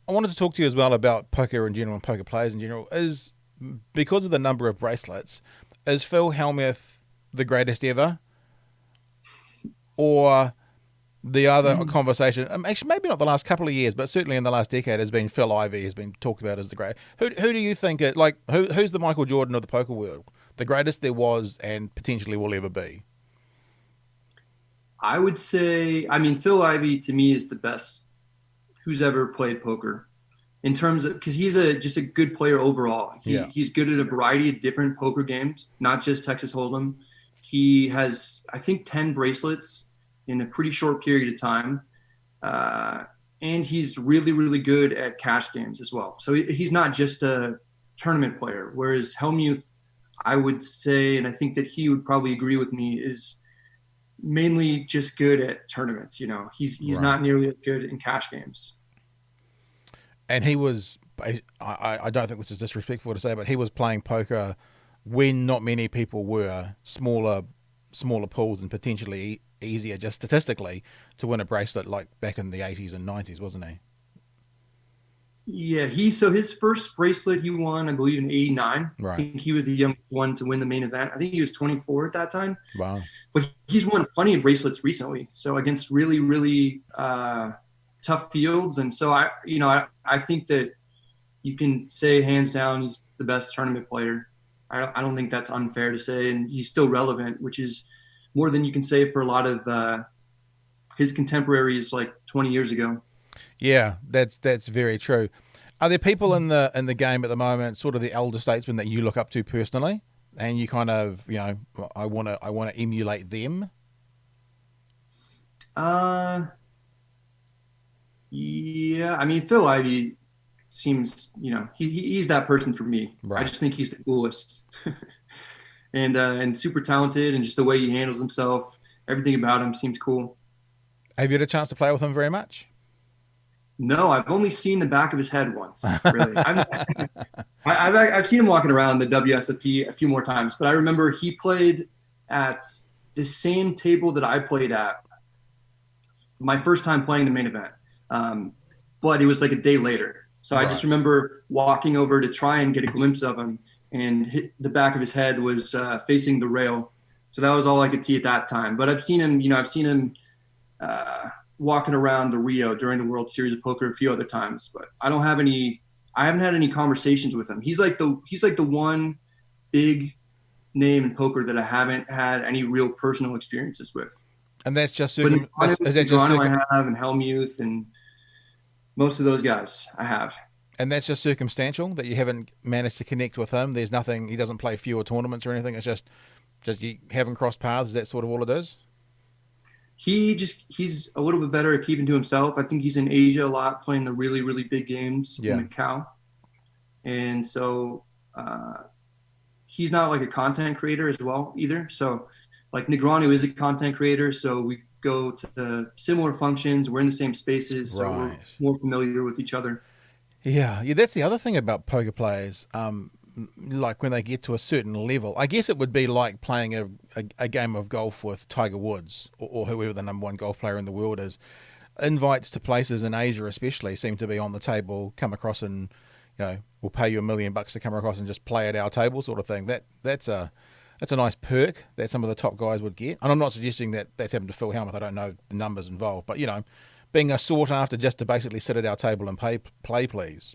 I wanted to talk to you as well about poker in general and poker players in general. Is because of the number of bracelets, is Phil Hellmuth the greatest ever, or the other conversation? Actually, maybe not the last couple of years, but certainly in the last decade, has been Phil Ivey has been talked about as the great. Who do you think who's the Michael Jordan of the poker world? The greatest there was and potentially will ever be. I would say, I mean, Phil Ivey to me is the best who's ever played poker in terms of because he's a just a good player overall. Yeah. He's good at a variety of different poker games, not just Texas Hold'em. He has, I think, 10 bracelets in a pretty short period of time. Uh, and he's really, really good at cash games as well. So he's not just a tournament player. Whereas Helmuth, I would say, and I think that he would probably agree with me, is mainly just good at tournaments. You know, he's Right. not nearly as good in cash games. And he was. I don't think this is disrespectful to say, but he was playing poker when not many people were smaller pools and potentially easier just statistically to win a bracelet like back in the 80s and 90s, wasn't he? Yeah, so his first bracelet he won, I believe, in '89. I Right. think he was the youngest one to win the main event. I think he was 24 at that time. Wow. But he's won plenty of bracelets recently. So against really, really tough fields. And so I think that you can say hands down he's the best tournament player. I don't think that's unfair to say, and he's still relevant, which is more than you can say for a lot of his contemporaries like 20 years ago. Yeah, that's very true. Are there people in the game at the moment, sort of the elder statesmen that you look up to personally, and you kind of I want to emulate them? Uh, yeah, I mean Phil Ivey seems, he's that person for me. I Right. just think he's the coolest, and super talented, and just the way he handles himself, everything about him seems cool. Have you had a chance to play with him very much? No, I've only seen the back of his head once, really. I've seen him walking around the WSOP a few more times, but I remember he played at the same table that I played at my first time playing the main event. Um, but it was like a day later. So I just Right. remember walking over to try and get a glimpse of him, and the back of his head was facing the rail. So that was all I could see at that time. But I've seen him uh, walking around the Rio during the World Series of Poker a few other times. But I haven't had any conversations with him. He's like the one big name in poker that I haven't had any real personal experiences with. And that's just But is that just Negreanu I have, and Hellmuth, and most of those guys I have. and that's just circumstantial that you haven't managed to connect with him. There's nothing. He doesn't play fewer tournaments or anything. It's just you haven't crossed paths. Is that sort of all it is? He's a little bit better at keeping to himself. I think he's in Asia a lot, playing the really, really big games in Yeah. Macau. And so uh, he's not like a content creator as well either. So like Negreanu is a content creator, so we go to the similar functions. We're in the same spaces, so we're Right. more familiar with each other. Yeah. Yeah. That's the other thing about poker players. Like when they get to a certain level, I guess it would be like playing a game of golf with Tiger Woods or whoever the number one golf player in the world is. Invites to places in Asia, especially, seem to be on the table. Come across and we'll pay you $1 million to come across and just play at our table, sort of thing. That's a nice perk that some of the top guys would get. And I'm not suggesting that that's happened to Phil Hellmuth. I don't know the numbers involved, but being a sought after just to basically sit at our table and play, please.